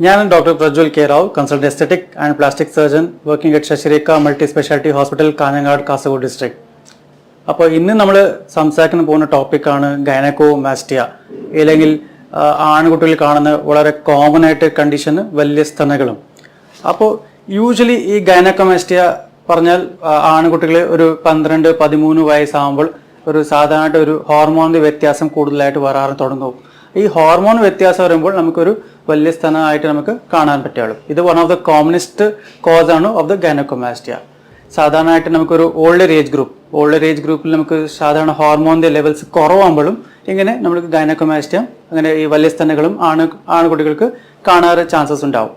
ഞാൻ doctor Prajwal K Rao, consultant aesthetic and plastic surgeon, working at Sasirekha multi speciality hospital, Kanhangad, Kasaragod district. അപ്പോൾ ഇന്ന് നമ്മൾ സംസാരിക്കാൻ പോകുന്ന ടോപ്പിക്കാണ് ഗൈനക്കോമാസ്റ്റിയ, അല്ലെങ്കിൽ ആൺകുട്ടികളിൽ കാണുന്ന വളരെ കോമൺ ആയിട്ട് കണ്ടീഷൻ വലിയ സ്തനകളും. അപ്പോൾ യൂഷ്വലി ഈ ഗൈനക്കോമാസ്റ്റിയ പറഞ്ഞാൽ ആൺകുട്ടികൾ ഒരു 12-13 വയസ്സാകുമ്പോൾ ഒരു സാധാരണ ഒരു ഹോർമോണിന്റെ വ്യത്യാസം കൂടുതലായിട്ട് വരാറ് തുടങ്ങും. ഈ ഹോർമോൺ വ്യത്യാസം വരുമ്പോൾ നമുക്കൊരു വലിയ സ്തനമായിട്ട് നമുക്ക് കാണാൻ പറ്റുള്ളൂ. ഇത് one of the commonest cause ആണ് ഓഫ് ദ ഗൈനക്കോമാസ്റ്റിയ. സാധാരണയായിട്ട് നമുക്കൊരു ഓൾഡർ ഏജ് ഗ്രൂപ്പിൽ നമുക്ക് സാധാരണ ഹോർമോണിന്റെ ലെവൽസ് കുറവാകുമ്പോഴും ഇങ്ങനെ നമുക്ക് ഗൈനക്കോമാസ്റ്റിയ, അങ്ങനെ ഈ വലിയ സ്തനങ്ങളും ആൺകുട്ടികൾക്ക് കാണാറ് ചാൻസസ് ഉണ്ടാവും.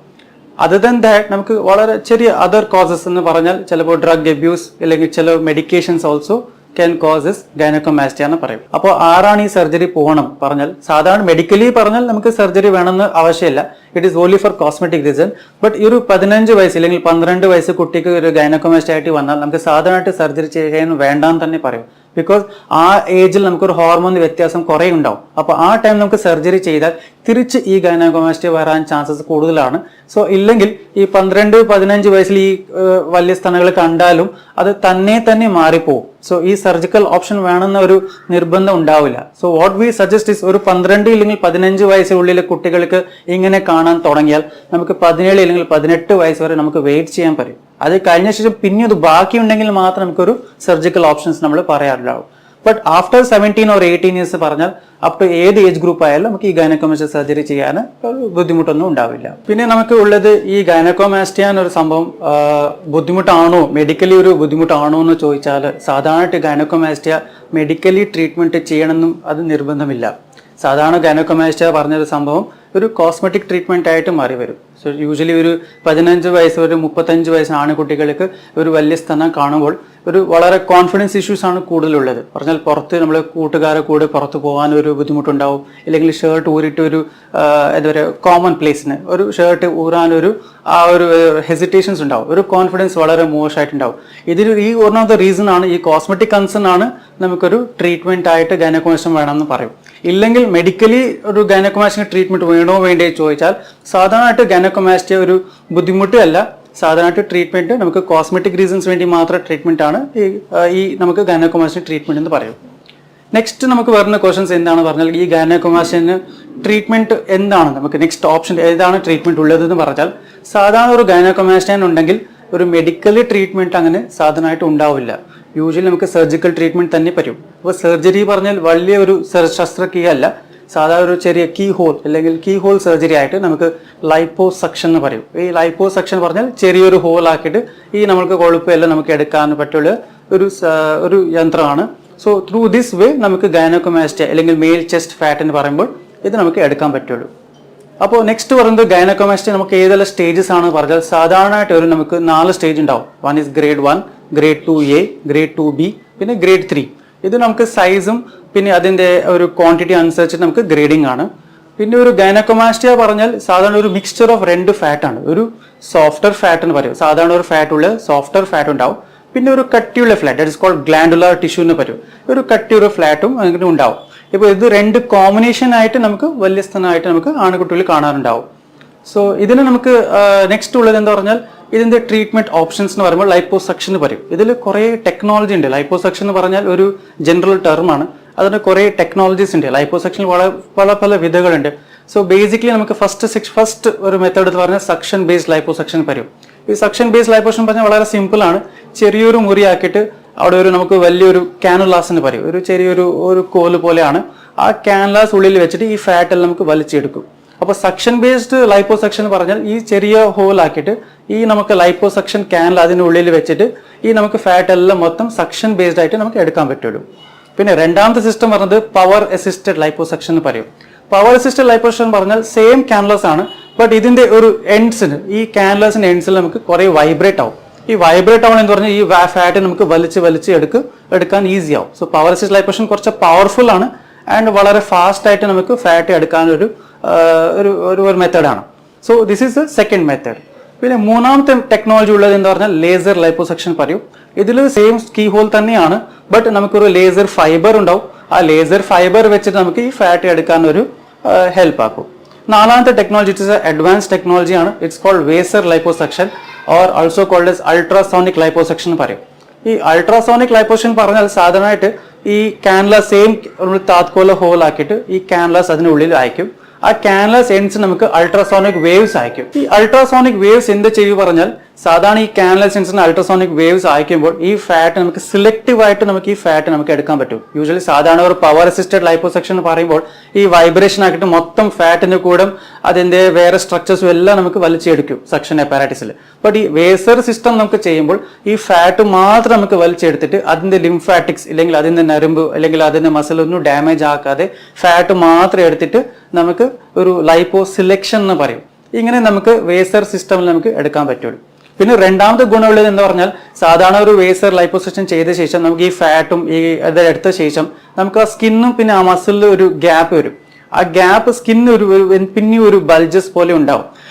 അതർ ദാൻ ദാറ്റ് നമുക്ക് വളരെ ചെറിയ അതർ കോസസ് എന്ന് പറഞ്ഞാൽ ചിലപ്പോൾ ഡ്രഗ് അബ്യൂസ് അല്ലെങ്കിൽ ചില medications also can causes gynecomastia എന്ന് പറയും. അപ്പോൾ ആരാണ് ഈ സർജറി പോകണം പറഞ്ഞാൽ, സാധാരണ മെഡിക്കലി പറഞ്ഞാൽ നമുക്ക് സർജറി വേണമെന്ന് ആവശ്യമില്ല. It is only for cosmetic reason. But ഈ ഒരു 15 വയസ്സ് അല്ലെങ്കിൽ 12 വയസ്സ് കുട്ടിക്ക് ഒരു ഗൈനക്കോമാസ്റ്റിയ ആയിട്ട് വന്നാൽ നമുക്ക് സാധാരണയായിട്ട് സർജറി ചെയ്യാൻ വേണ്ടാന്ന് തന്നെ പറയും. ബിക്കോസ് ആ ഏജിൽ നമുക്കൊരു ഹോർമോൺ വ്യത്യാസം കുറേ ഉണ്ടാവും. അപ്പോൾ ആ ടൈം നമുക്ക് സർജറി ചെയ്താൽ തിരിച്ച് ഈ ഗൈനക്കോമാസ്റ്റിയ വരാൻ ചാൻസസ് കൂടുതലാണ്. സോ ഇല്ലെങ്കിൽ ഈ 12-15 വയസ്സിൽ ഈ വലിയ സ്തനങ്ങൾ കണ്ടാലും അത് തന്നെ മാറിപ്പോവും. സോ ഈ സർജിക്കൽ ഓപ്ഷൻ വേണമെന്ന ഒരു നിർബന്ധം ഉണ്ടാവില്ല. So what we suggest is ഒരു 12 ഇല്ലെങ്കിൽ 15 വയസ്സിനുള്ളിലെ കുട്ടികൾക്ക് ഇങ്ങനെ കാണാൻ തുടങ്ങിയാൽ നമുക്ക് 17 അല്ലെങ്കിൽ 18 വയസ്സ് വരെ നമുക്ക് വെയിറ്റ് ചെയ്യാൻ പറയും. അത് കഴിഞ്ഞ ശേഷം പിന്നെ അത് ബാക്കിയുണ്ടെങ്കിൽ മാത്രം നമുക്കൊരു സർജിക്കൽ ഓപ്ഷൻസ് നമ്മൾ പറയാറുണ്ടാവും. ബട്ട് ആഫ്റ്റർ 17 or 18 ഇയേഴ്സ് പറഞ്ഞാൽ അപ് ടു ഏത് ഏജ് ഗ്രൂപ്പ് ആയാലും നമുക്ക് ഈ ഗൈനക്കോമാസ്റ്റിയ സർജറി ചെയ്യാൻ ബുദ്ധിമുട്ടൊന്നും ഉണ്ടാവില്ല. പിന്നെ നമുക്ക് ഉള്ളത് ഈ ഗൈനക്കോമാസ്റ്റിയ എന്നൊരു സംഭവം ബുദ്ധിമുട്ടാണോ, മെഡിക്കലി ഒരു ബുദ്ധിമുട്ടാണോ എന്ന് ചോദിച്ചാൽ സാധാരണയായിട്ട് ഗൈനക്കോമാസ്റ്റിയ മെഡിക്കലി ട്രീറ്റ്മെന്റ് ചെയ്യണമെന്നും അത് നിർബന്ധമില്ല. സാധാരണ ഗൈനക്കോമാസ്റ്റിയ പറഞ്ഞൊരു സംഭവം ഒരു കോസ്മെറ്റിക് ട്രീറ്റ്മെന്റ് ആയിട്ട് മാറി വരും. സോ യൂഷ്വലി ഒരു 15 വയസ്സ് ഒരു 35 വയസ്സിന് ആൺകുട്ടികൾക്ക് ഒരു വലിയ സ്തനം കാണുമ്പോൾ ഒരു വളരെ കോൺഫിഡൻസ് ഇഷ്യൂസ് ആണ് കൂടുതലുള്ളത്. പറഞ്ഞാൽ പുറത്ത് നമ്മൾ കൂട്ടുകാരെ കൂടെ പുറത്ത് പോകാൻ ഒരു ബുദ്ധിമുട്ടുണ്ടാവും, ഇല്ലെങ്കിൽ ഷർട്ട് ഊരിയിട്ട് ഒരു എന്താ പറയുക കോമൺ പ്ലേസിന് ഒരു ഷർട്ട് ഊരാനൊരു ആ ഒരു ഹെസിറ്റേഷൻസ് ഉണ്ടാവും, ഒരു കോൺഫിഡൻസ് വളരെ മോശമായിട്ടുണ്ടാവും. ഈ വൺ ഓഫ് ദ റീസൺ ആണ് ഈ കോസ്മെറ്റിക് കൺസേൺ ആണ് നമുക്കൊരു ട്രീറ്റ്മെന്റ് ആയിട്ട് ഗൈനക്കോമാസ്റ്റിയ വേണമെന്ന് പറയും. ഇല്ലെങ്കിൽ മെഡിക്കലി ഒരു ഗൈനക്കോമാസ്റ്റിയ ട്രീറ്റ്മെന്റ് വേണോ വേണ്ടേ ചോദിച്ചാൽ സാധാരണയായിട്ട് ഗൈനക്കോമാസ്റ്റിയ ഒരു ബുദ്ധിമുട്ട് അല്ല. സാധാരണയായിട്ട് ട്രീറ്റ്മെന്റ് നമുക്ക് കോസ്മെറ്റിക് റീസൺസ് വേണ്ടി മാത്രം ട്രീറ്റ്മെന്റ് ആണ് ഈ നമുക്ക് ഗൈനക്കോമാസ്റ്റിയ ട്രീറ്റ്മെന്റ് എന്ന് പറയും. നെക്സ്റ്റ് നമുക്ക് വരുന്ന ക്വസ്റ്റൻസ് എന്താണ് പറഞ്ഞാൽ, ഈ ഗൈനക്കോമാസ്റ്റിയന് ട്രീറ്റ്മെന്റ് എന്താണ്, നമുക്ക് നെക്സ്റ്റ് ഓപ്ഷൻ ഏതാണ് ട്രീറ്റ്മെന്റ് ഉള്ളതെന്ന് പറഞ്ഞാൽ, സാധാരണ ഒരു ഗൈനക്കോമാസ്റ്റിയ ഉണ്ടെങ്കിൽ ഒരു മെഡിക്കലി ട്രീറ്റ്മെന്റ് അങ്ങനെ സാധാരണയായിട്ട് ഉണ്ടാവില്ല. യൂഷ്വലി നമുക്ക് സർജിക്കൽ ട്രീറ്റ്മെന്റ് തന്നെ പറ്റും. അപ്പോൾ സർജറി പറഞ്ഞാൽ വലിയ ഒരു ശസ്ത്രക്രിയ അല്ല, സാധാരണ ഒരു ചെറിയ കീ ഹോൾ അല്ലെങ്കിൽ കീ ഹോൾ സർജറി ആയിട്ട് നമുക്ക് ലൈപ്പോസക്ഷൻ എന്ന് പറയും. ഈ ലൈപ്പോസക്ഷൻ പറഞ്ഞാൽ ചെറിയൊരു ഹോൾ ആക്കിയിട്ട് ഈ നമുക്ക് കൊഴുപ്പെല്ലാം നമുക്ക് എടുക്കാൻ പറ്റുള്ള ഒരു യന്ത്രമാണ്. സോ ത്രൂ ദിസ് വേ നമുക്ക് ഗൈനക്കോമാസ്റ്റിയ അല്ലെങ്കിൽ മെയിൽ ചെസ്റ്റ് ഫാറ്റ് എന്ന് പറയുമ്പോൾ ഇത് നമുക്ക് എടുക്കാൻ പറ്റുള്ളൂ. അപ്പോൾ നെക്സ്റ്റ് പറയുന്നത് ഗൈനക്കോമാസ്റ്റിയ നമുക്ക് ഏതെല്ലാം സ്റ്റേജസ് ആണ് പറഞ്ഞാൽ, സാധാരണയായിട്ട് നമുക്ക് 4 സ്റ്റേജ് ഉണ്ടാവും. One is grade 1, grade 2A, grade 2B, പിന്നെ ഗ്രേഡ് 3. ഇത് നമുക്ക് സൈസും പിന്നെ അതിൻ്റെ ഒരു ക്വാണ്ടിറ്റി അനുസരിച്ച് നമുക്ക് ഗ്രേഡിംഗ് ആണ്. പിന്നെ ഒരു ഗൈനക്കോമാസ്റ്റിയ പറഞ്ഞാൽ സാധാരണ ഒരു മിക്സ്ചർ ഓഫ് 2 ഫാറ്റാണ്. ഒരു സോഫ്റ്റർ ഫാറ്റ് എന്ന് പറയും, സാധാരണ ഒരു ഫാറ്റ് ഉള്ള സോഫ്റ്റർ ഫാറ്റ് ഉണ്ടാവും. പിന്നെ ഒരു കട്ടിയുള്ള flat, that is called glandular tissue എന്ന് പറയും, ഒരു കട്ടിയുള്ള ഫ്ലാറ്റും അങ്ങനെ ഉണ്ടാവും. ഇപ്പോൾ ഇത് 2 കോമ്പിനേഷൻ ആയിട്ട് നമുക്ക് വലിയ സ്തനമായിട്ട് നമുക്ക് ആൺകുട്ടികളിൽ കാണാറുണ്ടാവും. സോ ഇതിന് നമുക്ക് നെക്സ്റ്റ് ഉള്ളത് എന്താ പറഞ്ഞാൽ, ഇതിന്റെ ട്രീറ്റ്മെന്റ് ഓപ്ഷൻസ് എന്ന് പറയുമ്പോൾ ലൈപ്പോസക്ഷൻ എന്ന് പറയും. ഇതിൽ കുറേ ടെക്നോളജി ഉണ്ട്. ലൈപ്പോസക്ഷൻ എന്ന് പറഞ്ഞാൽ ഒരു ജനറൽ ടേമാണ്, അതിന് കുറേ ടെക്നോളജീസ് ഉണ്ട്. ലൈപ്പോസക്ഷനിൽ പല വിധങ്ങളുണ്ട്. സോ ബേസിക്കലി നമുക്ക് ഫസ്റ്റ് ഒരു മെത്തേഡ് എന്ന് പറഞ്ഞാൽ സക്ഷൻ ബേസ്ഡ് ലൈപ്പോസക്ഷൻ പറയും. ഈ സക്ഷൻ ബേസ്ഡ് ലൈപ്പോസക്ഷൻ പറഞ്ഞാൽ വളരെ സിമ്പിൾ ആണ്. ചെറിയൊരു മുറിയാക്കിയിട്ട് അവിടെ നമുക്ക് വലിയൊരു കാനുലാസ് എന്ന് പറയും, ഒരു ചെറിയൊരു കോല് പോലെയാണ്. ആ കാനുലാസ് ഉള്ളിൽ വെച്ചിട്ട് ഈ ഫാറ്റ് എല്ലാം നമുക്ക് വലിച്ചെടുക്കും. അപ്പോൾ സക്ഷൻ ബേസ്ഡ് ലൈപ്പോസക്ഷൻ പറഞ്ഞാൽ ഈ ചെറിയ ഹോൾ ആക്കിയിട്ട് ഈ നമുക്ക് ലൈപ്പോസക്ഷൻ കാനുല അതിനുള്ളിൽ വെച്ചിട്ട് ഈ നമുക്ക് ഫാറ്റ് എല്ലാം മൊത്തം സക്ഷൻ ബേസ്ഡ് ആയിട്ട് നമുക്ക് എടുക്കാൻ പറ്റുള്ളൂ. പിന്നെ രണ്ടാമത്തെ സിസ്റ്റം പറഞ്ഞത് പവർ അസിസ്റ്റഡ് ലൈപ്പോസക്ഷൻ എന്ന് പറയും. പവർ അസിസ്റ്റഡ് ലൈപ്പോസക്ഷൻ പറഞ്ഞാൽ സെയിം കാനുലാസ് ആണ്, ബട്ട് ഇതിന്റെ ഒരു എൻഡ്സിന്, ഈ കാനുലാസിന്റെ എൻഡ്സിൽ നമുക്ക് കുറെ വൈബ്രേറ്റ് ആവും. ഈ വൈബ്രേറ്റ് ആവണം എന്ന് പറഞ്ഞാൽ ഈ ഫാറ്റ് നമുക്ക് വലിച്ച് എടുക്കാൻ ഈസി ആവും. സോ പവർ അസിസ്റ്റഡ് ലൈപ്പോസക്ഷൻ കുറച്ച് പവർഫുൾ ആണ് ആൻഡ് വളരെ ഫാസ്റ്റ് ആയിട്ട് നമുക്ക് ഫാറ്റ് എടുക്കാൻ ഒരു മെത്തേഡാണ്. So this is the second method. പിന്നെ മൂന്നാമത്തെ ടെക്നോളജി ഉള്ളത് എന്താ പറഞ്ഞാൽ ലേസർ ലൈപ്പോസക്ഷൻ പറയും. ഇതിൽ സെയിം കീ ഹോൾ തന്നെയാണ്, ബട്ട് നമുക്കൊരു ലേസർ ഫൈബർ ഉണ്ടാവും. ആ ലേസർ ഫൈബർ വെച്ചിട്ട് നമുക്ക് ഈ ഫാറ്റ് എടുക്കാൻ ഒരു ഹെൽപ്പ് ആക്കും. നാലാമത്തെ ടെക്നോളജി ഇറ്റ്സ് അഡ്വാൻസ് ടെക്നോളജിയാണ്. It's called vaser liposuction or also called as ultrasonic liposuction എന്ന് പറയും. ഈ അൾട്രാസോണിക് ലൈപ്പോസക്ഷൻ പറഞ്ഞാൽ സാധാരണയായിട്ട് ഈ കാൻലാസ് സെയിം നമ്മൾ താത്കോല ഹോൾ ആക്കിയിട്ട് ഈ കാൻലാസ് അതിനുള്ളിൽ അയക്കും. ആ കാൻലാസ് എൻഡ്സ് നമുക്ക് അൾട്രാസോണിക് വേവ്സ് അയക്കും. ഈ അൾട്രാസോണിക് വേവ്സ് എന്ത് ചെയ്യും പറഞ്ഞാൽ സാധാരണ ഈ കാൻലാസ് എൻഡ്സിന് അൾട്രാസോണിക് വേവ്സ് അയക്കുമ്പോൾ ഈ ഫാറ്റ് നമുക്ക് സിലക്റ്റീവ് ആയിട്ട് നമുക്ക് ഈ ഫാറ്റ് നമുക്ക് എടുക്കാൻ പറ്റും. യൂഷ്വലി സാധാരണ ഒരു പവർ അസിസ്റ്റഡ് ലൈപ്പോസക്ഷൻ എന്ന് പറയുമ്പോൾ ഈ വൈബ്രേഷൻ ആക്കിയിട്ട് മൊത്തം ഫാറ്റിന്റെ കൂടെ അതിന്റെ വേറെ സ്ട്രക്ചേഴ്സും എല്ലാം നമുക്ക് വലിച്ചെടുക്കും സക്ഷൻ അപ്പാരറ്റസിൽ. ബട്ട് ഈ വേസർ സിസ്റ്റം നമുക്ക് ചെയ്യുമ്പോൾ ഈ ഫാറ്റ് മാത്രം നമുക്ക് വലിച്ചെടുത്തിട്ട് അതിന്റെ ലിംഫാറ്റിക്സ് ഇല്ലെങ്കിൽ അതിന്റെ നരമ്പ് അല്ലെങ്കിൽ അതിന്റെ മസിൽ ഒന്നും ഡാമേജ് ആക്കാതെ ഫാറ്റ് മാത്രം എടുത്തിട്ട് നമുക്ക് ഒരു ലൈപ്പോ സിലക്ഷൻ എന്ന് പറയും. ഇങ്ങനെ നമുക്ക് വേസർ സിസ്റ്റമിൽ നമുക്ക് എടുക്കാൻ പറ്റുള്ളൂ. പിന്നെ രണ്ടാമത്തെ ഗുണമുള്ളത് എന്ന് പറഞ്ഞാൽ സാധാരണ ഒരു വേസർ ലൈപ്പോസക്ഷൻ ചെയ്ത ശേഷം നമുക്ക് ഈ ഫാറ്റും ഈ അത് എടുത്ത ശേഷം നമുക്ക് ആ സ്കിന്നും പിന്നെ ആ മസിലിൽ ഒരു ഗ്യാപ്പ് വരും. ആ ഗ്യാപ്പ് സ്കിന്നിന് പിന്നെ ഒരു ബൾജസ് പോലെ ഉണ്ടാവും.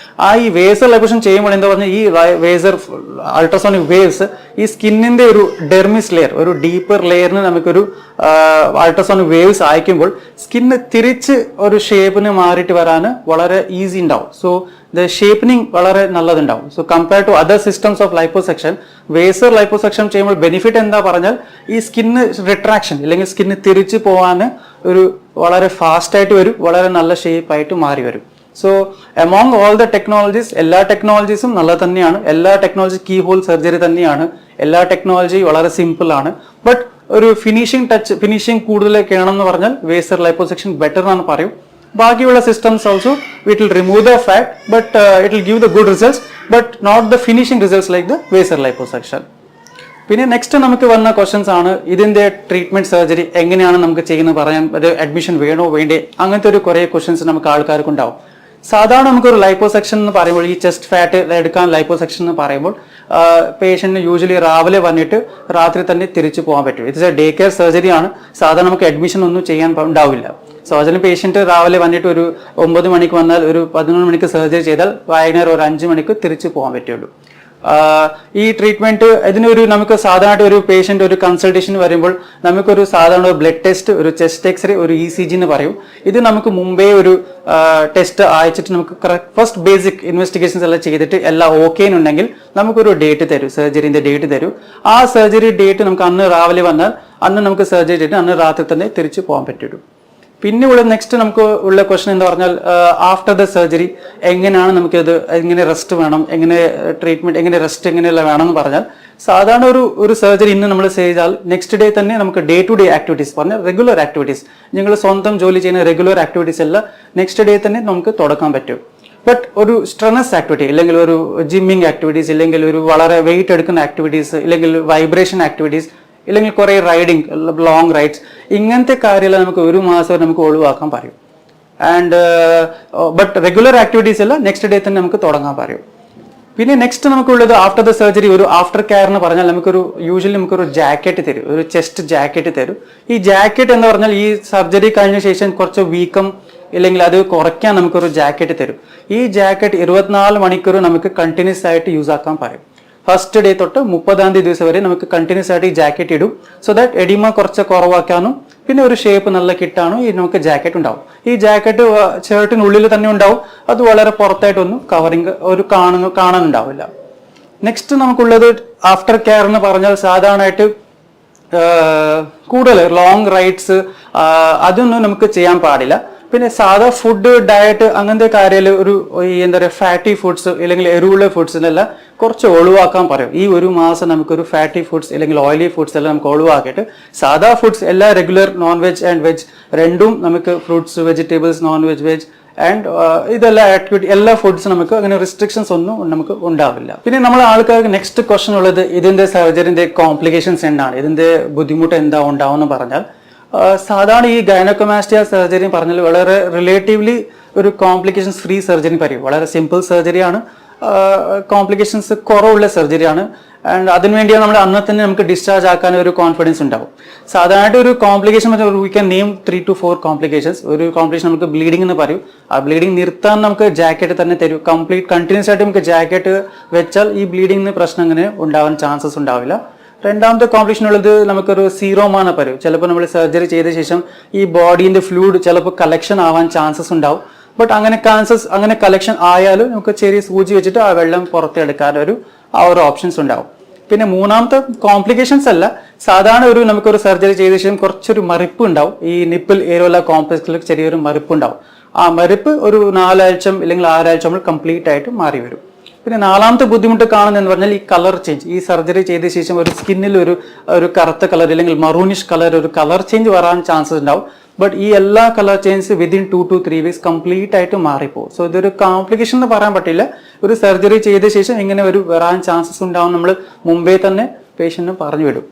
ആ ഈ വേസർ ലൈപ്പോസക്ഷൻ ചെയ്യുമ്പോൾ എന്താ പറഞ്ഞാൽ ഈ വേസർ അൾട്രാസോണിക് വേവ്സ് ഈ സ്കിന്നിന്റെ ഒരു ഡെർമിസ് ലെയർ ഒരു ഡീപ്പർ ലെയറിന് നമുക്കൊരു അൾട്രാസോണിക് വേവ്സ് അയക്കുമ്പോൾ സ്കിന്ന് തിരിച്ച് ഒരു ഷേപ്പിന് മാറിയിട്ട് വരാൻ വളരെ ഈസി ഉണ്ടാവും. സോ ദ ഷേപ്പനിങ് വളരെ നല്ലതുണ്ടാവും. So compare to other systems of liposuction vaser liposuction ചെയ്യുമ്പോൾ ബെനിഫിറ്റ് എന്താ പറഞ്ഞാൽ ഈ സ്കിന്ന് റിട്രാക്ഷൻ അല്ലെങ്കിൽ സ്കിന്ന് തിരിച്ചു പോകാൻ ഒരു വളരെ ഫാസ്റ്റ് ആയിട്ട് വരും, വളരെ നല്ല ഷേപ്പായിട്ട് മാറി വരും. So among all the technologies എല്ലാ ടെക്നോളജീസും നല്ല തന്നെയാണ്. എല്ലാ ടെക്നോളജി കീ ഹോൾ സർജറി തന്നെയാണ്. എല്ലാ ടെക്നോളജി വളരെ സിമ്പിൾ ആണ്. ബട്ട് ഒരു ഫിനിഷിംഗ് കൂടുതലൊക്കെ ആണെന്ന് പറഞ്ഞാൽ വേസർ ലൈപ്പോസക്ഷൻ ബെറ്റർ എന്നാണ് പറയും. ബാക്കിയുള്ള systems also it will remove the fat but it will give the good results but not the finishing results like the vaser liposuction. പിന്നെ നെക്സ്റ്റ് നമുക്ക് വന്ന ക്വസ്റ്റ്യൻസ് ആണ് ഇതിന്റെ ട്രീറ്റ്മെന്റ് സർജറി എങ്ങനെയാണ് നമുക്ക് ചെയ്യുന്നത് പറയാൻ, ഒരു അഡ്മിഷൻ വേണോ വേണ്ടേ, അങ്ങനത്തെ ഒരു കുറേ ക്വസ്റ്റ്യൻസ് നമുക്ക് ആൾക്കാർക്ക് ഉണ്ടാവും. സാധാരണ നമുക്കൊരു ലൈപ്പോസക്ഷൻ എന്ന് പറയുമ്പോൾ ഈ ചെസ്റ്റ് ഫാറ്റ് എടുക്കാൻ ലൈപ്പോസക്ഷൻ എന്ന് പറയുമ്പോൾ പേഷ്യന്റിന് യൂഷ്വലി രാവിലെ വന്നിട്ട് രാത്രി തന്നെ തിരിച്ചു പോകാൻ പറ്റും. It's A day care surgery ആണ്. സാധാരണ നമുക്ക് അഡ്മിഷൻ ഒന്നും ചെയ്യാൻ ഉണ്ടാവില്ല. സോ അതിന് പേഷ്യന്റ് രാവിലെ വന്നിട്ട് ഒരു 9 മണിക്ക് വന്നാൽ ഒരു 11 മണിക്ക് സർജറി ചെയ്താൽ വൈകുന്നേരം ഒരു 5 മണിക്ക് തിരിച്ചു പോകാൻ പറ്റുള്ളൂ. ഈ ട്രീറ്റ്മെന്റ് ഇതിനൊരു നമുക്ക് സാധാരണ ഒരു പേഷ്യന്റ് ഒരു കൺസൾട്ടേഷൻ വരുമ്പോൾ നമുക്കൊരു സാധാരണ ബ്ലഡ് ടെസ്റ്റ്, ഒരു ചെസ്റ്റ് എക്സ്റേ, ഒരു ECG എന്ന് പറയും. ഇത് നമുക്ക് മുമ്പേ ഒരു ടെസ്റ്റ് അയച്ചിട്ട് നമുക്ക് ഫസ്റ്റ് ബേസിക് ഇൻവെസ്റ്റിഗേഷൻസ് എല്ലാം ചെയ്തിട്ട് എല്ലാം ഓക്കെ ഉണ്ടെങ്കിൽ നമുക്കൊരു ഡേറ്റ് തരും, സർജറിന്റെ ഡേറ്റ് തരും. ആ സർജറി ഡേറ്റ് നമുക്ക് അന്ന് രാവിലെ വന്നാൽ അന്ന് നമുക്ക് സർജറി ചെയ്തിട്ട് അന്ന് രാത്രി തന്നെ തിരിച്ചു പോകാൻ പറ്റുള്ളൂ. പിന്നെ ഉള്ള നെക്സ്റ്റ് നമുക്ക് ഉള്ള ക്വസ്റ്റൻ എന്ന് പറഞ്ഞാൽ ആഫ്റ്റർ ദ സർജറി എങ്ങനെയാണ് നമുക്കത്, എങ്ങനെ റെസ്റ്റ് വേണം, എങ്ങനെ ട്രീറ്റ്മെന്റ്, എങ്ങനെ റെസ്റ്റ് എങ്ങനെയുള്ള വേണമെന്ന് പറഞ്ഞാൽ സാധാരണ ഒരു സർജറി ഇന്ന് നമ്മൾ ചെയ്താൽ നെക്സ്റ്റ് ഡേ തന്നെ നമുക്ക് ഡേ ടു ഡേ ആക്ടിവിറ്റീസ് പറഞ്ഞാൽ റെഗുലർ ആക്ടിവിറ്റീസ്, നിങ്ങൾ സ്വന്തം ജോലി ചെയ്യുന്ന റെഗുലർ ആക്ടിവിറ്റീസ് എല്ലാം നെക്സ്റ്റ് ഡേ തന്നെ നമുക്ക് തുടക്കാൻ പറ്റും. ബട്ട് ഒരു സ്ട്രെനസ് ആക്ടിവിറ്റി ഇല്ലെങ്കിൽ ഒരു ജിമ്മിങ് ആക്ടിവിറ്റീസ് ഇല്ലെങ്കിൽ ഒരു വളരെ വെയിറ്റ് എടുക്കുന്ന ആക്ടിവിറ്റീസ് ഇല്ലെങ്കിൽ വൈബ്രേഷൻ ആക്ടിവിറ്റീസ് ഇല്ലെങ്കിൽ കുറേ റൈഡിങ്, ലോങ് റൈഡ്സ്, ഇങ്ങനത്തെ കാര്യമെല്ലാം നമുക്ക് ഒരു മാസം നമുക്ക് ഒഴിവാക്കാൻ പറയും. ആൻഡ് ബട്ട് റെഗുലർ ആക്ടിവിറ്റീസ് എല്ലാം നെക്സ്റ്റ് ഡേ തന്നെ നമുക്ക് തുടങ്ങാൻ പറയും. പിന്നെ നെക്സ്റ്റ് നമുക്കുള്ളത് ആഫ്റ്റർ ദ സർജറി ഒരു ആഫ്റ്റർ കെയർ എന്ന് പറഞ്ഞാൽ യൂഷ്വലി നമുക്കൊരു ജാക്കറ്റ് തരും, ഒരു ചെസ്റ്റ് ജാക്കറ്റ് തരും. ഈ ജാക്കറ്റ് എന്ന് പറഞ്ഞാൽ ഈ സർജറി കഴിഞ്ഞ ശേഷം കുറച്ച് വീക്കം ഇല്ലെങ്കിൽ അത് കുറയ്ക്കാൻ നമുക്കൊരു ജാക്കറ്റ് തരും. ഈ ജാക്കറ്റ് 24 മണിക്കൂർ നമുക്ക് കണ്ടിന്യൂസ് ആയിട്ട് യൂസ് ആക്കാൻ പറയും. ഫസ്റ്റ് ഡേ തൊട്ട് 30-ാം തീയതി ദിവസം വരെ നമുക്ക് കണ്ടിന്യൂസ് ആയിട്ട് ഈ ജാക്കറ്റ് ഇടും. സോ ദാറ്റ് എഡിമ കുറച്ച് കുറവാക്കാനും പിന്നെ ഒരു ഷേപ്പ് നല്ല കിട്ടാനും ഈ നമുക്ക് ജാക്കറ്റ് ഉണ്ടാവും. ഈ ജാക്കറ്റ് ഷർട്ടിനുള്ളിൽ തന്നെ ഉണ്ടാവും, അത് വളരെ പുറത്തായിട്ടൊന്നും കവറിങ് ഒരു കാണാനുണ്ടാവില്ല. നെക്സ്റ്റ് നമുക്കുള്ളത് ആഫ്റ്റർ കെയർ എന്ന് പറഞ്ഞാൽ സാധാരണയായിട്ട് കൂടുതൽ ലോങ് റൈഡ്സ് അതൊന്നും നമുക്ക് ചെയ്യാൻ പാടില്ല. പിന്നെ സാധാ ഫുഡ്, ഡയറ്റ് അങ്ങനത്തെ കാര്യത്തിൽ ഒരു എന്താ പറയുക ഫാറ്റി ഫുഡ്സ് ഇല്ലെങ്കിൽ എരിവുള്ള ഫുഡ്സിനെല്ലാം കുറച്ച് ഒഴിവാക്കാൻ പറയും. ഈ ഒരു മാസം നമുക്കൊരു ഫാറ്റി ഫുഡ്സ് അല്ലെങ്കിൽ ഓയിലി ഫുഡ്സ് എല്ലാം നമുക്ക് ഒഴിവാക്കിയിട്ട് സാധാ ഫുഡ്സ് എല്ലാ regular non veg and veg രണ്ടും നമുക്ക് fruits, vegetables, non veg, veg and ഇതെല്ലാം ആക്ടിവിറ്റി എല്ലാ ഫുഡ്സ് നമുക്ക് അങ്ങനെ റെസ്ട്രിക്ഷൻസ് ഒന്നും നമുക്ക് ഉണ്ടാവില്ല. പിന്നെ നമ്മളെ ആൾക്കാർക്ക് നെക്സ്റ്റ് ക്വസ്റ്റൻ ഉള്ളത് ഇതിന്റെ സർജറിന്റെ കോംപ്ലിക്കേഷൻസ് എന്താണ്, ഇതിന്റെ ബുദ്ധിമുട്ട് എന്താ ഉണ്ടാവുമെന്ന് പറഞ്ഞാൽ സാധാരണ ഈ ഗൈനക്കോമാസ്റ്റിയ സർജറി പറഞ്ഞാൽ വളരെ റിലേറ്റീവ്ലി ഒരു കോംപ്ലിക്കേഷൻസ് ഫ്രീ സർജറി പറയും. വളരെ സിമ്പിൾ സർജറിയാണ്, കോംപ്ലിക്കേഷൻസ് കുറവുള്ള സർജറിയാണ്. ആൻഡ് അതിനുവേണ്ടിയാണ് നമ്മൾ അന്ന് തന്നെ നമുക്ക് ഡിസ്ചാർജ് ആക്കാൻ ഒരു കോൺഫിഡൻസ് ഉണ്ടാവും. സാധാരണ ഒരു complication we can name 3 to 4 complications. ഒരു കോംപ്ലിക്കേഷൻ നമുക്ക് ബ്ലീഡിംഗ് എന്ന് പറയും. ആ ബ്ലീഡിംഗ് നിർത്താൻ നമുക്ക് ജാക്കറ്റ് തന്നെ തരും. കംപ്ലീറ്റ് കണ്ടിന്യൂസ് ആയിട്ട് നമുക്ക് ജാക്കറ്റ് വെച്ചാൽ ഈ ബ്ലീഡിംഗിന് പ്രശ്നം അങ്ങനെ ഉണ്ടാവാൻ ചാൻസസ് ഉണ്ടാവില്ല. രണ്ടാമത്തെ കോംപ്ലിക്കേഷൻ ഉള്ളത് നമുക്കൊരു സീറോമാന്ന് പറയും. ചിലപ്പോൾ നമ്മൾ സർജറി ചെയ്ത ശേഷം ഈ ബോഡീൻ്റെ ഫ്ലൂയിഡ് ചിലപ്പോൾ കളക്ഷൻ ആവാൻ ചാൻസസ് ഉണ്ടാവും. ബട്ട് അങ്ങനെ ക്യാൻസേഴ്സ് അങ്ങനെ കളക്ഷൻ ആയാലും നമുക്ക് ചെറിയ സൂചി വെച്ചിട്ട് ആ വെള്ളം പുറത്തെടുക്കാൻ ആ ഒരു ഓപ്ഷൻസ് ഉണ്ടാവും. പിന്നെ മൂന്നാമത്തെ കോംപ്ലിക്കേഷൻസ് അല്ല, സാധാരണ നമുക്കൊരു സർജറി ചെയ്ത ശേഷം കുറച്ചൊരു മറിപ്പ് ഉണ്ടാവും. ഈ നിപ്പിൾ ഏരിയോല കോംപ്ലക്സിൽ ചെറിയൊരു മറിപ്പ് ഉണ്ടാവും. ആ മറിപ്പ് ഒരു 4 ആഴ്ച അല്ലെങ്കിൽ 6 ആഴ്ച നമ്മൾ കംപ്ലീറ്റ് ആയിട്ട് മാറി വരും. പിന്നെ നാലാമത്തെ ബുദ്ധിമുട്ട് കാണുന്നതെന്ന് പറഞ്ഞാൽ ഈ കളർ ചേഞ്ച്. ഈ സർജറി ചെയ്ത ശേഷം ഒരു സ്കിന്നിൽ ഒരു കറുത്ത കളർ അല്ലെങ്കിൽ മറൂണിഷ് കളർ ഒരു കളർ ചേഞ്ച് വരാൻ ചാൻസസ് ഉണ്ടാവും. ബട്ട് ഈ എല്ലാ colour change within 2 to 3 weeks complete ആയിട്ട് മാറിപ്പോകും. സോ ഇതൊരു കോംപ്ലിക്കേഷൻ എന്ന് പറയാൻ പറ്റില്ല. ഒരു സർജറി ചെയ്ത ശേഷം ഇങ്ങനെ വരാൻ ചാൻസസ് ഉണ്ടാവും. നമ്മൾ മുമ്പേ തന്നെ പേഷ്യന്റിന് പറഞ്ഞു വിടും.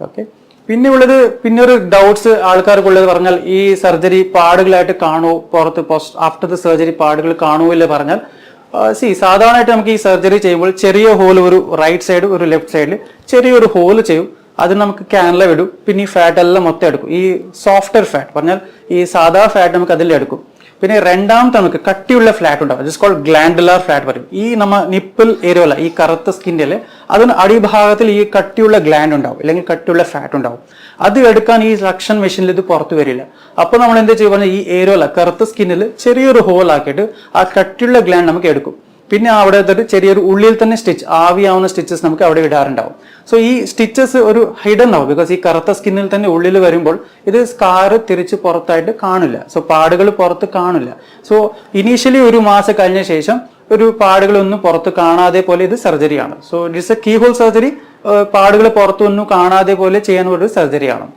ഓക്കെ. പിന്നെ ഒരു ഡൗട്ട്സ് ആൾക്കാർക്കുള്ളത് പറഞ്ഞാൽ ഈ സർജറി പാടുകളായിട്ട് കാണുമോ, പുറത്ത് ആഫ്റ്റർ ദ സർജറി പാടുകൾ കാണുമോ ഇല്ല പറഞ്ഞാൽ സാധാരണയായിട്ട് നമുക്ക് ഈ സർജറി ചെയ്യുമ്പോൾ ചെറിയ ഹോൾ ഒരു റൈറ്റ് സൈഡ് ഒരു ലെഫ്റ്റ് സൈഡിൽ ചെറിയൊരു ഹോൾ ചെയ്യും. അത് നമുക്ക് ക്യാനല വിടും. പിന്നെ ഈ ഫാറ്റ് എല്ലാം മൊത്തം എടുക്കും. ഈ സോഫ്റ്റ്വെയർ ഫാറ്റ് പറഞ്ഞാൽ ഈ സാധാ ഫാറ്റ് നമുക്ക് അതിൽ എടുക്കും. പിന്നെ രണ്ടാമത്തെ നമുക്ക് കട്ടിയുള്ള ഫ്ലാറ്റ് ഉണ്ടാവും. ജസ്റ്റ് കോൾഡ് ഗ്ലാൻഡുലാർ ഫ്ലാറ്റ് പറയും. ഈ നിപ്പിൾ ഏരിയല്ല ഈ കറുത്ത സ്കിന്നില് അതിന് അടിഭാഗത്തിൽ ഈ കട്ടിയുള്ള ഗ്ലാൻഡ് ഉണ്ടാവും അല്ലെങ്കിൽ കട്ടിയുള്ള ഫാറ്റ് ഉണ്ടാവും. അത് എടുക്കാൻ ഈ സക്ഷൻ മെഷീനിൽ ഇത് പുറത്തു വരില്ല. അപ്പൊ നമ്മൾ എന്താ ചെയ്യുക, ഈ ഏരിയല്ല കറുത്ത സ്കിന്നിൽ ചെറിയൊരു ഹോൾ ആക്കിയിട്ട് ആ കട്ടിയുള്ള ഗ്ലാൻഡ് നമുക്ക് എടുക്കും. പിന്നെ അവിടെ ചെറിയൊരു ഉള്ളിൽ തന്നെ ആവിയാവുന്ന സ്റ്റിച്ചസ് നമുക്ക് അവിടെ ഇടാറുണ്ടാവും. സോ ഈ സ്റ്റിച്ചസ് ഒരു ഹിഡൻ ആവും. ബിക്കോസ് ഈ കറുത്ത സ്കിന്നിൽ തന്നെ ഉള്ളിൽ വരുമ്പോൾ ഇത് സ്കാറ് തിരിച്ച് പുറത്തായിട്ട് കാണില്ല. സോ പാടുകൾ പുറത്ത് കാണില്ല. സോ ഇനീഷ്യലി ഒരു മാസം കഴിഞ്ഞ ശേഷം ഒരു പാടുകളൊന്നും പുറത്ത് കാണാതെ പോലെ ഇത് സർജറിയാണ്. So it's a key hole surgery. പാടുകൾ പുറത്തൊന്നും കാണാതെ പോലെ ചെയ്യാൻ ഒരു സർജറിയാണ്.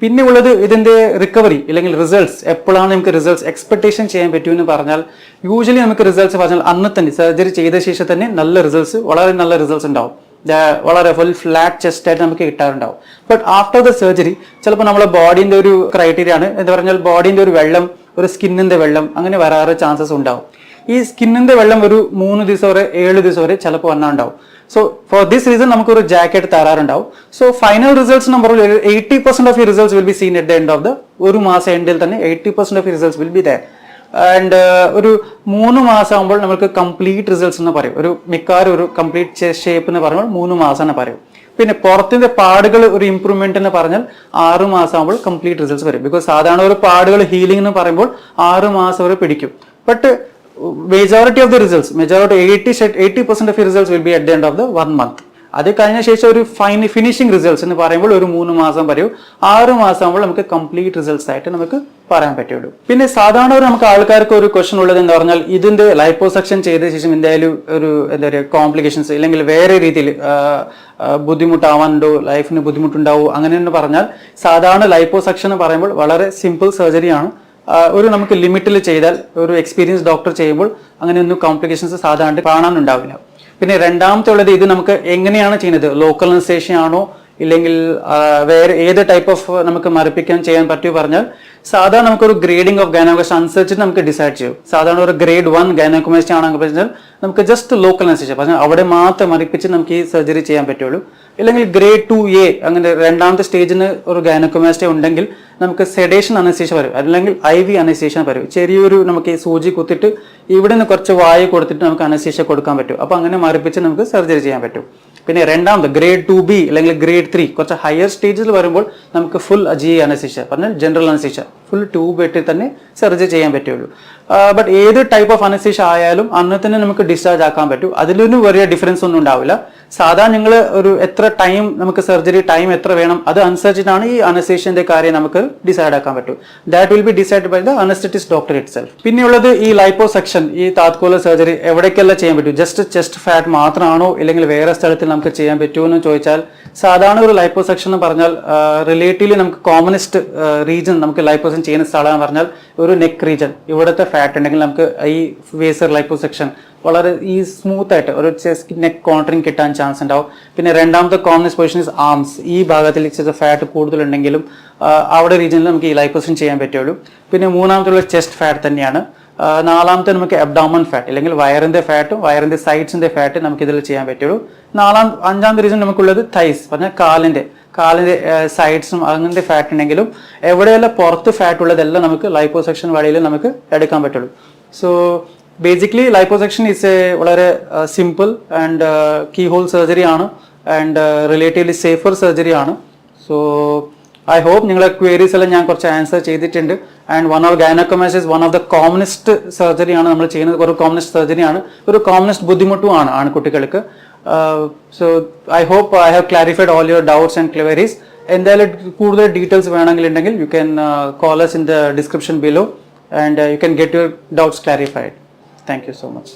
പിന്നെ ഉള്ളത് ഇതിന്റെ റിക്കവറി അല്ലെങ്കിൽ റിസൾട്ട്സ്. എപ്പോഴാണ് നമുക്ക് റിസൾട്ട്സ് എക്സ്പെക്ടേഷൻ ചെയ്യാൻ പറ്റുമെന്ന് പറഞ്ഞാൽ യൂഷ്വലി നമുക്ക് റിസൾട്ട്സ് പറഞ്ഞാൽ അന്ന് തന്നെ സർജറി ചെയ്ത ശേഷം തന്നെ നല്ല റിസൾട്ട്സ്, വളരെ നല്ല റിസൾട്ട്സ് ഉണ്ടാവും. വളരെ ഫുൾ ഫ്ലാറ്റ് ചെസ്റ്റ് ആയിട്ട് നമുക്ക് കിട്ടാറുണ്ടാവും. ബട്ട് ആഫ്റ്റർ ദ സർജറി ചിലപ്പോൾ നമ്മുടെ ബോഡിന്റെ ഒരു ക്രൈറ്റീരിയ ആണ് എന്ന് പറഞ്ഞാൽ ബോഡിന്റെ ഒരു വെള്ളം, ഒരു സ്കിന്നിന്റെ വെള്ളം അങ്ങനെ വരാറ് ചാൻസസ് ഉണ്ടാവും. ഈ സ്കിന്നിന്റെ വെള്ളം ഒരു 3 ദിവസം വരെ 7 ദിവസം വരെ ചിലപ്പോൾ വന്നാണ്ടാവും. സോ ഫോർ ദിസ് റീസൺ നമുക്കൊരു ജാക്കറ്റ് തരാറുണ്ടാവും. So final results number 80% of you results will be seen at the end of the ഒരു മാസം എൻഡിൽ തന്നെ 80% of you results will be there. And ഒരു 3 മാസം ആകുമ്പോൾ നമുക്ക് കംപ്ലീറ്റ് റിസൾട്ട്സ് എന്ന് പറയും. ഒരു മിക്കവാറും ഒരു കംപ്ലീറ്റ് ഷേപ്പ് എന്ന് പറയുമ്പോൾ 3 മാസം എന്ന് പറയും. പിന്നെ പുറത്തിന്റെ പാടുകൾ ഒരു ഇംപ്രൂവ്മെന്റ് എന്ന് പറഞ്ഞാൽ 6 മാസം ആകുമ്പോൾ കംപ്ലീറ്റ് റിസൾട്ട്സ് വരും. ബിക്കോസ് സാധാരണ ഒരു പാടുകൾ ഹീലിംഗ് എന്ന് പറയുമ്പോൾ 6 മാസം വരെ പിടിക്കും. But majority of the results, 80% of the results will be at the end of the 1 month. അത് കഴിഞ്ഞ ശേഷം ഒരു ഫിനിഷിംഗ് റിസൾട്ട്സ് എന്ന് പറയുമ്പോൾ ഒരു 3 മാസം വരെയും 6 മാസം ആകുമ്പോൾ നമുക്ക് കംപ്ലീറ്റ് റിസൾട്ട്സ് ആയിട്ട് നമുക്ക് പറയാൻ പറ്റുള്ളൂ. പിന്നെ സാധാരണ നമുക്ക് ആൾക്കാർക്ക് ഒരു ക്വസ്റ്റൻ ഉള്ളത് എന്ന് പറഞ്ഞാൽ ഇതിന്റെ ലൈപ്പോസക്ഷൻ ചെയ്ത ശേഷം എന്തായാലും ഒരു എന്താ പറയുക കോംപ്ലിക്കേഷൻസ് അല്ലെങ്കിൽ വേറെ രീതിയിൽ ബുദ്ധിമുട്ടാവാനുണ്ടോ, ലൈഫിന് ബുദ്ധിമുട്ടുണ്ടാവോ അങ്ങനെ എന്ന് പറഞ്ഞാൽ സാധാരണ ലൈപ്പോസക്ഷൻ എന്ന് പറയുമ്പോൾ വളരെ സിമ്പിൾ സർജറിയാണ്. നമുക്ക് ലിമിറ്റിൽ ചെയ്താൽ ഒരു എക്സ്പീരിയൻസ് ഡോക്ടർ ചെയ്യുമ്പോൾ അങ്ങനെയൊന്നും കോംപ്ലിക്കേഷൻസ് സാധാരണ കാണാനുണ്ടാവില്ല. പിന്നെ രണ്ടാമത്തെ ഉള്ളത് ഇത് നമുക്ക് എങ്ങനെയാണ് ചെയ്യുന്നത്, ലോക്കൽ അനസ്തേഷ്യ ആണോ ഇല്ലെങ്കിൽ വേറെ ഏത് ടൈപ്പ് ഓഫ് നമുക്ക് മരപ്പിക്കാൻ ചെയ്യാൻ പറ്റുമോ പറഞ്ഞാൽ സാധാരണ നമുക്കൊരു ഗ്രേഡിംഗ് ഓഫ് ഗൈനക്കോമാസ്റ്റിയ അനുസരിച്ച് നമുക്ക് ഡിസൈഡ് ചെയ്യും. സാധാരണ ഒരു ഗ്രേഡ് 1 ഗൈനക്കോമാസ്റ്റിയ ആണെങ്കിൽ പറഞ്ഞാൽ നമുക്ക് ജസ്റ്റ് ലോക്കൽ അനസ്തേഷ്യ പറഞ്ഞാൽ അവിടെ മാത്രം മരപ്പിച്ച് നമുക്ക് ഈ സർജറി ചെയ്യാൻ പറ്റുള്ളൂ. ഇല്ലെങ്കിൽ ഗ്രേഡ് 2A അങ്ങനെ രണ്ടാമത്തെ സ്റ്റേജിന് ഒരു ഗൈനക്കോമാസ്റ്റിയ ഉണ്ടെങ്കിൽ നമുക്ക് സെഡേഷൻ അനസ്തേഷ്യ വരും, അല്ലെങ്കിൽ IV അനസ്തേഷ്യ വരും. ചെറിയൊരു നമുക്ക് ഈ സൂചി കുത്തിട്ട് ഇവിടെ നിന്ന് കുറച്ച് വായു കൊടുത്തിട്ട് നമുക്ക് അനസ്തേഷ്യ കൊടുക്കാൻ പറ്റും. അപ്പൊ അങ്ങനെ മരപ്പിച്ച് നമുക്ക് സർജറി ചെയ്യാൻ പറ്റും. പിന്നെ രണ്ടാമത് ഗ്രേഡ് 2B അല്ലെങ്കിൽ ഗ്രേഡ് 3 കുറച്ച് ഹയർ സ്റ്റേജിൽ വരുമ്പോൾ നമുക്ക് ഫുൾ GI അനസ്തേഷ്യ പറഞ്ഞാൽ ജനറൽ അനസ്തേഷ്യ ഫുൾ ട്യൂബ് ഇട്ട് തന്നെ സർജറി ചെയ്യാൻ പറ്റുള്ളൂ. ബട്ട് ഏത് ടൈപ്പ് ഓഫ് അനസ്തേഷ്യ ആയാലും അന്ന് തന്നെ നമുക്ക് ഡിസ്ചാർജ് ആക്കാൻ പറ്റും. അതിലൊന്നും വലിയ ഡിഫറൻസ് ഒന്നും ഉണ്ടാവില്ല. സാധാരണ നിങ്ങൾ ഒരു എത്ര ടൈം നമുക്ക് സർജറി ടൈം എത്ര വേണം അത് അനുസരിച്ചിട്ടാണ് ഈ അനസ്തേഷ്യന്റെ കാര്യം നമുക്ക് ഡിസൈഡ് ആക്കാൻ പറ്റും. That will be decide by the anaesthetist doctor itself. പിന്നെയുള്ളത് ഈ ലൈപ്പോസക്ഷൻ, ഈ താത്കാലിക സർജറി എവിടേക്കെല്ലാം ചെയ്യാൻ പറ്റും, ജസ്റ്റ് ചെസ്റ്റ് ഫാറ്റ് മാത്രമാണോ ഇല്ലെങ്കിൽ വേറെ സ്ഥലത്തിൽ നമുക്ക് ചെയ്യാൻ പറ്റുമോ എന്ന് ചോദിച്ചാൽ സാധാരണ ഒരു ലൈപ്പോസക്ഷൻ എന്ന് പറഞ്ഞാൽ റിലേറ്റീവ്ലി നമുക്ക് കോമണസ്റ്റ് റീജൻ നമുക്ക് ലൈപ്പോസക്ഷൻ ചെയ്യുന്ന സ്ഥലം പറഞ്ഞാൽ ഒരു നെക്ക് റീജൻ. ഇവിടുത്തെ ഫാറ്റ് ഉണ്ടെങ്കിൽ നമുക്ക് ഈ വേസർ ലൈപ്പോസക്ഷൻ വളരെ ഈ സ്മൂത്ത് ആയിട്ട് ഒരു ചെസ്റ്റ് നെക്ക് കോൺട്രിങ് കിട്ടാൻ ചാൻസ് ഉണ്ടാവും. പിന്നെ രണ്ടാമത്തെ കോമണസ്റ്റ് പൊസിഷൻ ഇസ് ആംസ്. ഈ ഭാഗത്തിൽ ഫാറ്റ് കൂടുതലുണ്ടെങ്കിലും അവിടെ റീജിയനിൽ നമുക്ക് ഈ ലൈപ്പോസക്ഷൻ ചെയ്യാൻ പറ്റുള്ളൂ. പിന്നെ മൂന്നാമത്തുള്ള ചെസ്റ്റ് ഫാറ്റ് തന്നെയാണ്. നാലാമത്തെ നമുക്ക് അബ്ഡോമൻ ഫാറ്റ് അല്ലെങ്കിൽ വയറിന്റെ ഫാറ്റും വയറിന്റെ സൈഡ്സിന്റെ ഫാറ്റ് നമുക്ക് ഇതിൽ ചെയ്യാൻ പറ്റുള്ളൂ. അഞ്ചാമത്തെ റീസൺ നമുക്കുള്ളത് തൈസ് പറഞ്ഞാൽ കാലിന്റെ സൈഡ്സും അങ്ങനത്തെ ഫാറ്റ് ഉണ്ടെങ്കിലും എവിടെയെല്ലാം പുറത്ത് ഫാറ്റ് ഉള്ളതെല്ലാം നമുക്ക് ലൈപ്പോസക്ഷൻ വഴിയിൽ നമുക്ക് എടുക്കാൻ പറ്റുള്ളൂ. So basically liposuction is a വളരെ simple and key hole surgery ആണ് ആൻഡ് റിലേറ്റീവ്ലി സേഫർ സർജറി ആണ്. സോ ഐ ഹോപ്പ് നിങ്ങളെ ക്വയറീസ് എല്ലാം ഞാൻ കുറച്ച് ആൻസർ ചെയ്തിട്ടുണ്ട്. And one of gynaecomastia is one of the commonest സർജറിയാണ് നമ്മൾ ചെയ്യുന്നത്. ഒരു കോമണസ്റ്റ് സർജറിയാണ്, ഒരു കോമണസ്റ്റ് ബുദ്ധിമുട്ടുമാണ് ആൺകുട്ടികൾക്ക്. So I hope I have clarified all your doubts and queries. എന്തായാലും കൂടുതൽ ഡീറ്റെയിൽസ് വേണമെങ്കിലുണ്ടെങ്കിൽ you can call us in the description below and you can get your doubts clarified. Thank you so much.